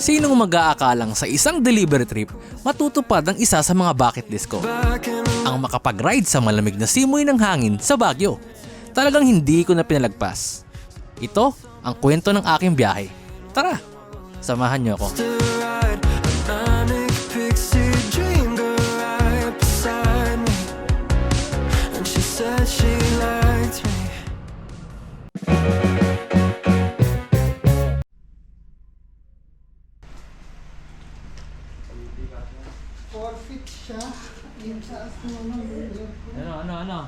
Sinong mag-aakalang sa isang delivery trip matutupad ang isa sa mga bucket list ko? Ang makapag-ride sa malamig na simoy ng hangin sa Baguio. Talagang hindi ko na pinalagpas. Ito ang kwento ng aking biyahe. Tara, samahan niyo ako. Forfeit siya. Yung sa asmo ng Ano?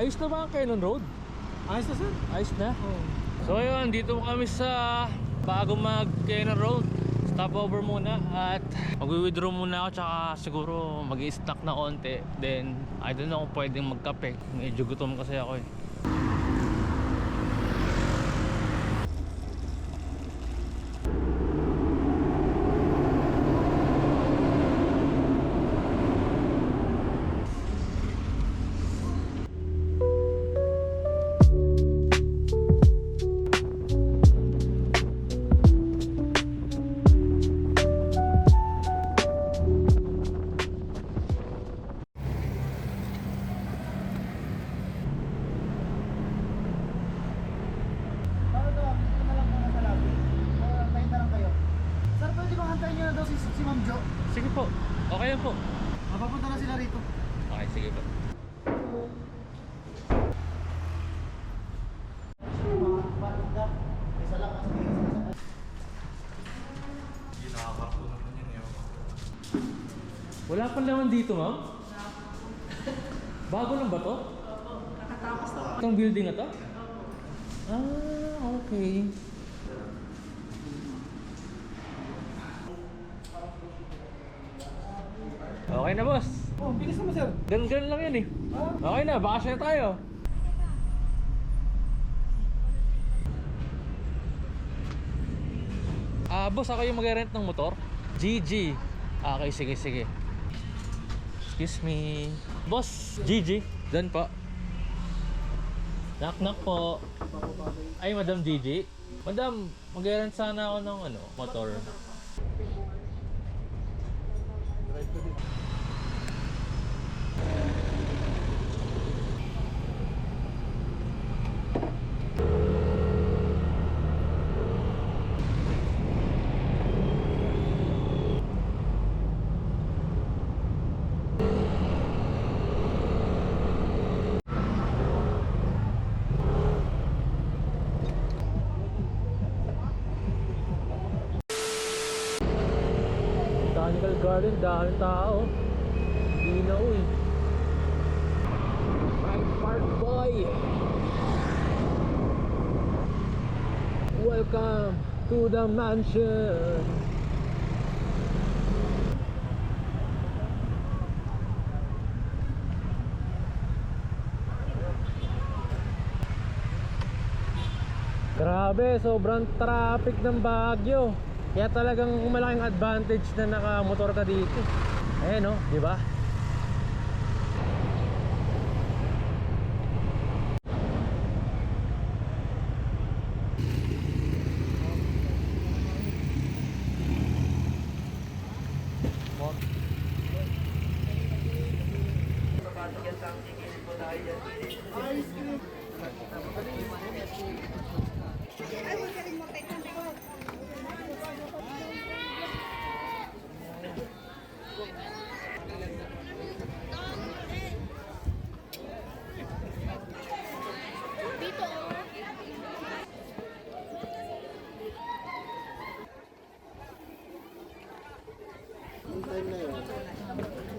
Ayos na ba ang Cannon Road? Ayos na, sir. Ayos na? Oo. So ayun, dito kami sa bago mag Cannon Road. Stopover muna at mag-withdraw muna ako, tsaka siguro mag-i-snack na konti. Then I don't know kung pwedeng magkape. Medyo gutom kasi ako eh. Paano daw? Dito na lang muna sa lobby. O, antayin na lang kayo. Sir, pwede bang antayin nyo na daw si Ma'am Jo? Sige po, okay lang po. Mapapunta na sila rito. Okay, sige po. Isa lang kasi Wala pa naman dito, ma'am? Bago lang ba to? Nakatapos na. Itong building na to? Okay. Okay na, boss. Oh, bilis naman, sir. Ganun lang yan eh. Okay na, bakasya na tayo. Boss, ako yung mag-rent ng motor. GG. Okay, sige. Excuse me. Boss, GG. Done po. Knock po. Ay, Madam GG. Madam, mag-rent sana ako ng motor. Botanical Garden, dahil tao. Hindi na uy. Right Park Boy! Welcome to the mansion! Grabe, sobrang traffic ng Baguio. Kaya talagang malaking advantage na nakamotor ka dito. Ayan, no, di ba?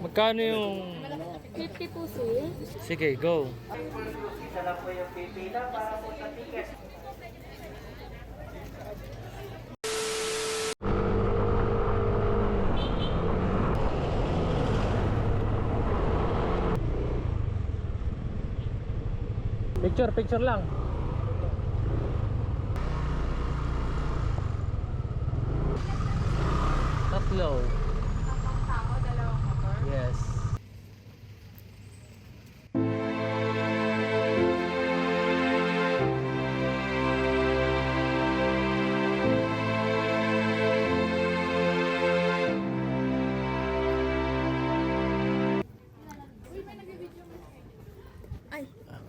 Magkano yung 50 po, sir. Sige, go. Isa lang po yung pipila para po sa ticket. Picture lang. Tatlo. Tatlong tao, dalawang motor. Yes.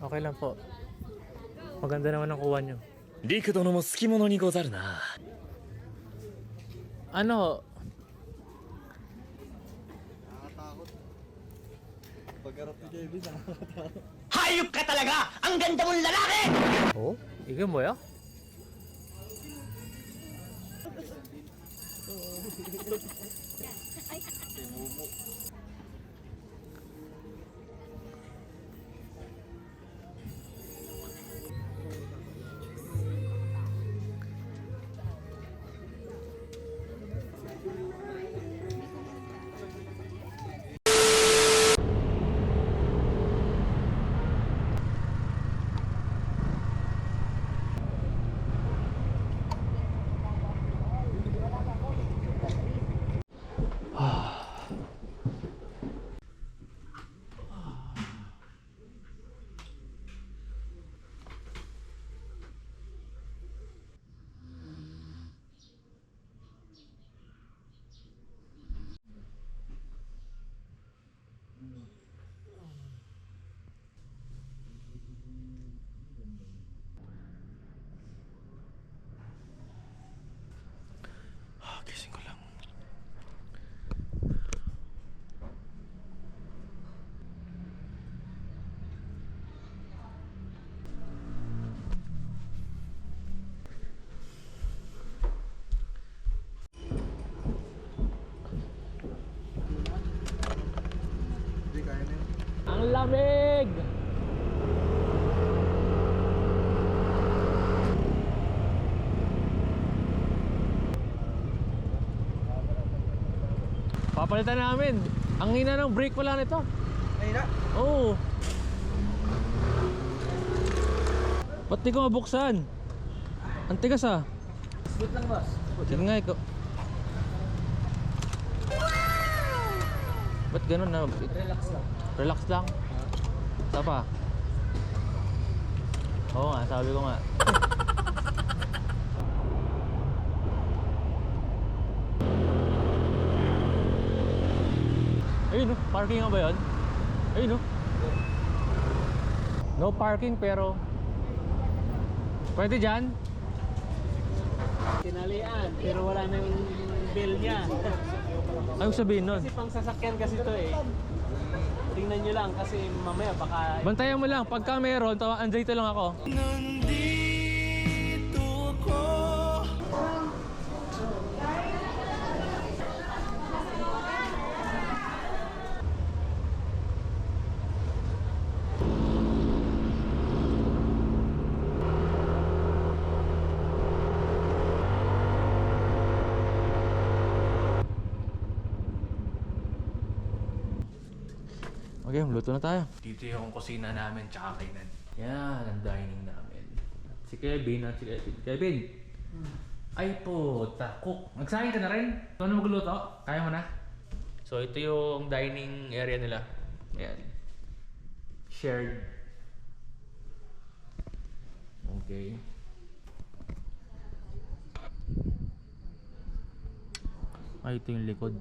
Okay lang po. Maganda naman ang kuha nyo. リク殿も好き者にござるな。 Ano? Hayop ka talaga! Ang ganda mong lalaki! Oh? 이게 뭐야? Gising ko lang. Ang lamig! Papalitan namin. Ang hina ng brake pala nito. Ayun na. Oo. Ba't di ko mabuksan? Ang tigas ah. Good lang, boss. Sige nga ikaw. Ba't ganun na? Relax lang. Relax lang. Isa pa. Oo nga, sabi ko nga. Ayun no, parking nga ba yun? Ayun no. No parking pero pwede dyan? Tinalian, pero wala na yung bill niya. Anong sabihin nun? Kasi pang sasakyan kasi to eh. Tingnan nyo lang kasi mamaya baka... Bantayan mo lang, pagka meron, andito lang ako. Okay, luto na tayo. Dito yung kusina namin, tsaka kainan. Yan, ang dining namin. Si Kevin at si Kevin. Kevin! Ay po, cook. Nagsahin ka na rin? Ito na magluto? Kaya mo na? So, ito yung dining area nila. Ayan. Shared. Okay. Ay, ito yung likod.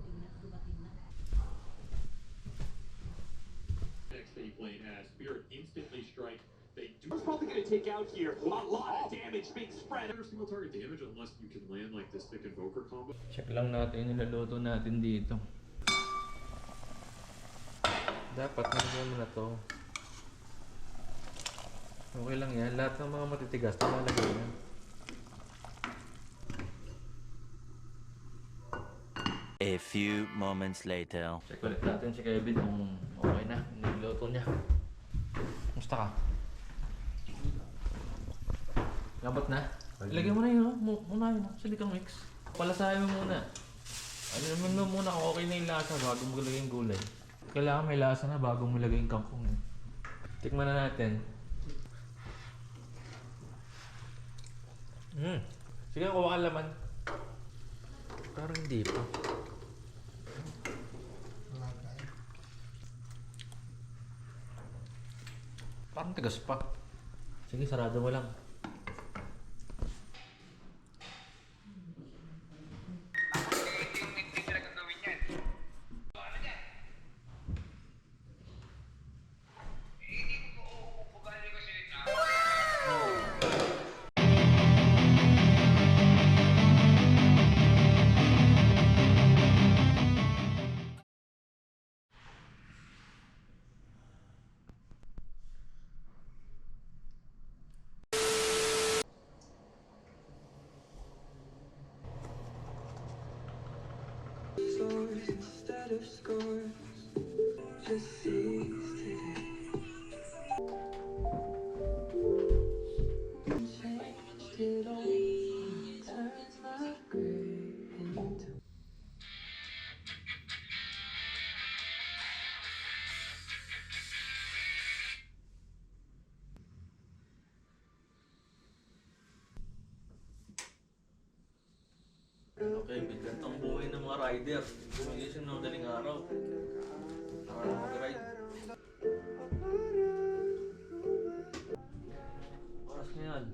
Next they plane has Spirit instantly strike. They do. It's probably going to take out here. A lot of damage being spread. Never single target damage unless you can land like this thick invoker combo. Check lang natin yung niluluto natin dito. Dapat nalagyan mo na to. Okay lang yan. Lahat ng mga matitigas nalalagay yan. A few moments later. Check ulit natin si Kevin kung okay na. Luto niya. Musta ka? Labot na? Ilagay mo na yun, muna yun. Sige kang mix. Palasahin mo muna. Ano naman mo muna kung okay na yung lasa bago mo lagay yung gulay. Kailangan may lasa na bago mo lagay yung kangkong. Tikman na natin. Sige, kuha ka laman. Parang hindi pa. Parang tigas pa. Sige, sarado mo lang. Instead of scores, just seize today. Changed it all, turns my gray into Okay, bigyan ang buhay ng mga rider. Gumagising ng madaling araw. Para mag-ride. Oras ngayon.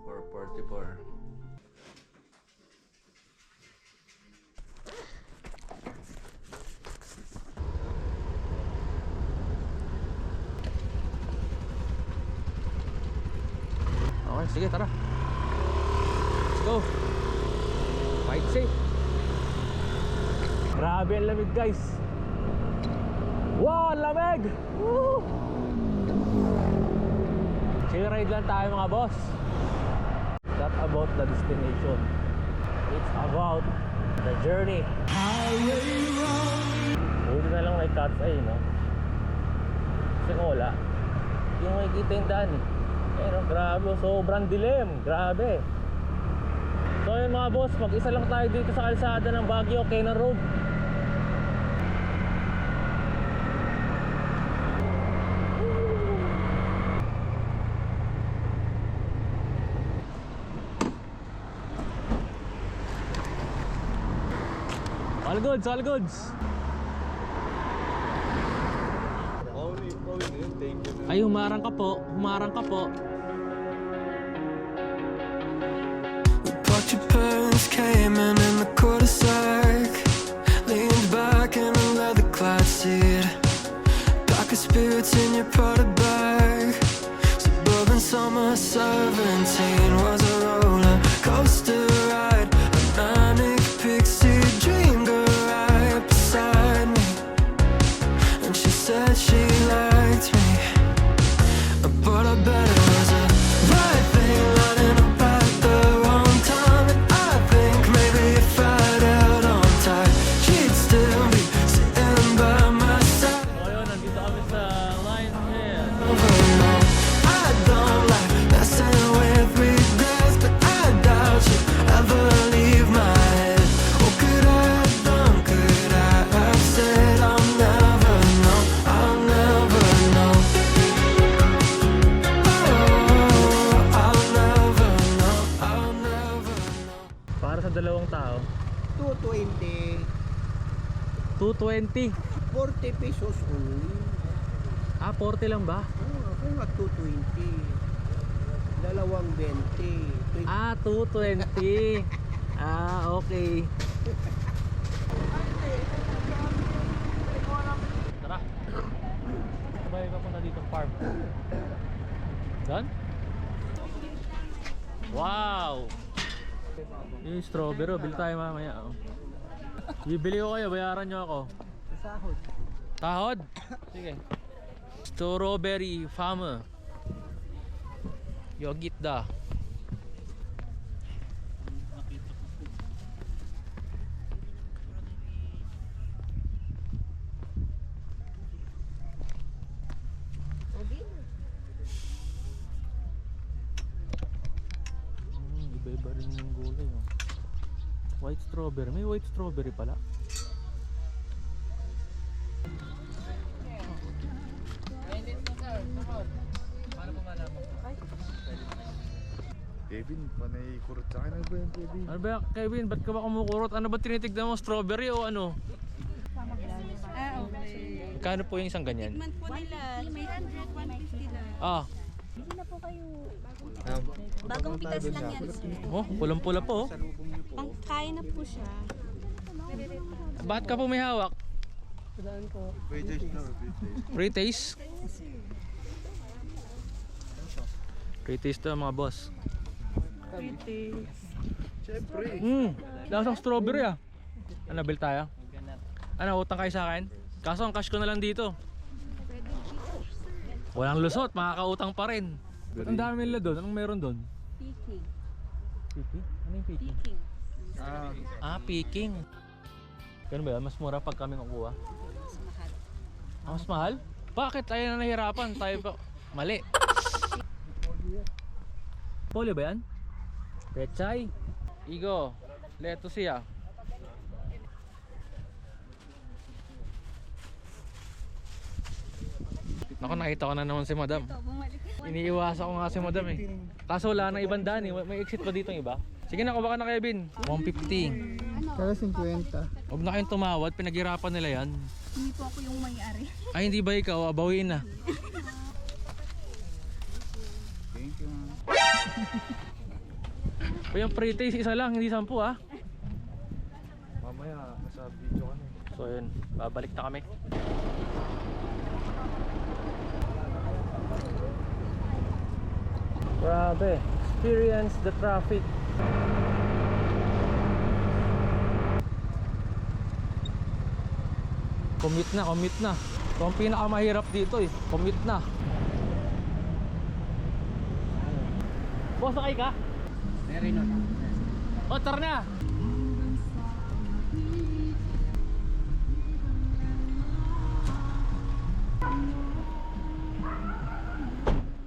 4:44. Okay, sige, tara. Let's go. Fight safe. Grabe ang lamig, guys. Wow, ang lamig! Woo! Chill ride lang tayo, mga boss. Not about the destination. It's about the journey. Buti na lang may cat's eye, no? Kasi kung wala, yung makikita yung daan eh. Pero grabe, sobrang dilim. Grabe. So yun mga boss, mag-isa lang tayo dito sa kalsada ng Baguio, Cannon Road. All goods, all goods. Ay, humarang ka po, humarang ka po. Watch your parents came in the cul-de-sac. Leaned back in a leather-clad seat. Pack of spirits in your Prada bag. Suburban summer 17 was a roller coaster ride. A manic pixie dream girl right beside me. And she said she liked me, but I bet it was a right thing running about the wrong time. And I think maybe if I'd held on tight, she'd still be sitting by my side. So ayun, nandito kami sa Lion's Head. No, I don't like messing with regrets, but I doubt you ever leave my head. What could I have done? Could I have said I'll never know? I'll never know. I'll never know, I'll never know. Para sa dalawang tao, 220. 220. 40 pesos only. Ah, 40 lang ba? Ako nga 220. Dalawang 20. Ah, 220. Ah, okay. Tara. Sabay ka po na dito farm. Done? Wow! Yung strawberry, bili tayo mamaya. Oh. Bibili ko kayo, bayaran nyo ako. Sahod. Tahod? Sige. Strawberry farmer. Yogitda. Galing ng gulay, oh. White strawberry. May white strawberry pala. Kevin, panay kurot sa akin. Ano ba yan, Kevin? Ano ba, Kevin? Ba't ka ba kumukurot? Ano ba tinitignan mo? Strawberry o ano? Okay. Kano po yung isang ganyan? Tikman po nila. 300, 150 lang. Ah, Hindi na po kayo bagong pitas lang yan, sir. oh, pulang-pula po. Oh. Pangkain na po siya. Bakit ka po may hawak? Wait, taste na. Free taste? Free taste to mga boss. Siyempre. Lasang strawberry ah. Ano, bill tayo? Ano, utang kayo sa akin? Kaso ang cash ko na lang dito. Walang lusot, makakautang pa rin. Ang dami nila doon. Anong meron doon? Peking. Piki? Ano yung piki? Peking. Ah, piking. Ganun ba yan? Mas mura pag kami kukuha? Mas mahal. Ah, mas mahal? Bakit? Tayo na nahirapan. Tayo pa... Mali. Polio ba yan? Pechay? Igo. Leto siya. Naku, nakita ko na naman si madam. Bumalik. Iniiwasan ko nga si madam eh. Kaso wala na ibang daan eh. May exit pa dito yung iba. Sige na, kuha ka na Kevin. 150. Kaya 50. Huwag na kayong tumawad, pinaghirapan nila yan. Hindi po ako yung may-ari. Ay, hindi ba ikaw? Abawiin na. Thank you, ma'am. O yung free taste, isa lang, hindi 10 ah. Mamaya, nasa video ka na. So yun, babalik na kami. Grabe, experience the traffic. Commute na, commute na. Ito ang pinakamahirap dito eh, commute na. Boss, sakay ka? Meron na. O, tara na!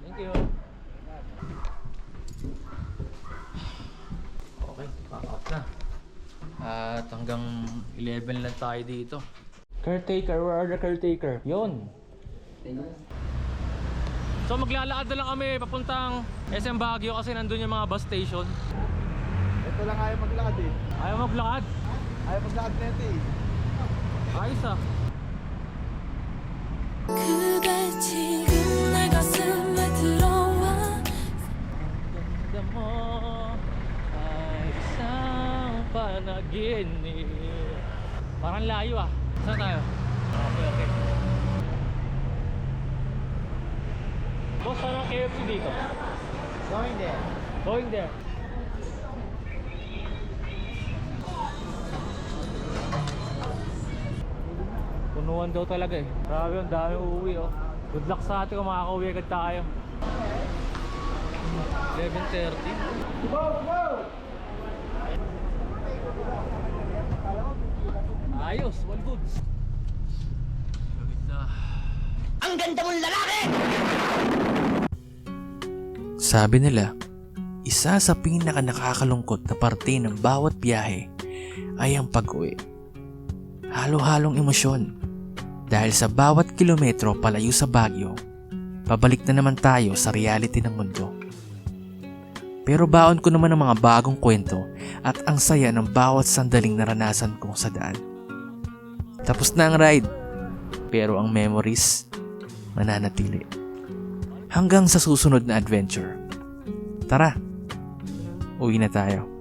Thank you. Okay, pack up na. At hanggang 11 lang tayo dito. Caretaker, where are the caretaker? Yun. So maglalakad na lang kami papuntang SM Baguio kasi nandun yung mga bus station. Ito lang ayaw maglakad eh. Ayaw maglakad? Ayaw maglakad na ito eh. Ayos ah. 그대 지금 내 가슴에 들어와 Ganda mo ay isang panaginip. Parang layo ah. Saan tayo? Okay, okay. Boss, saan ang KFC dito? Going there. Going there. Punuan daw talaga eh. Grabe, ang dami uuwi oh. Good luck sa atin kung makakauwi agad tayo. 11:30. Ayos, all goods. Ang ganda mong lalaki! Sabi nila, isa sa pinaka nakakalungkot na parte ng bawat biyahe ay ang pag-uwi. Halo-halong emosyon dahil sa bawat kilometro palayo sa Baguio, pabalik na naman tayo sa reality ng mundo. Pero baon ko naman ang mga bagong kwento at ang saya ng bawat sandaling naranasan kong sa daan. Tapos na ang ride, pero ang memories mananatili. Hanggang sa susunod na adventure. Tara, uwi na tayo.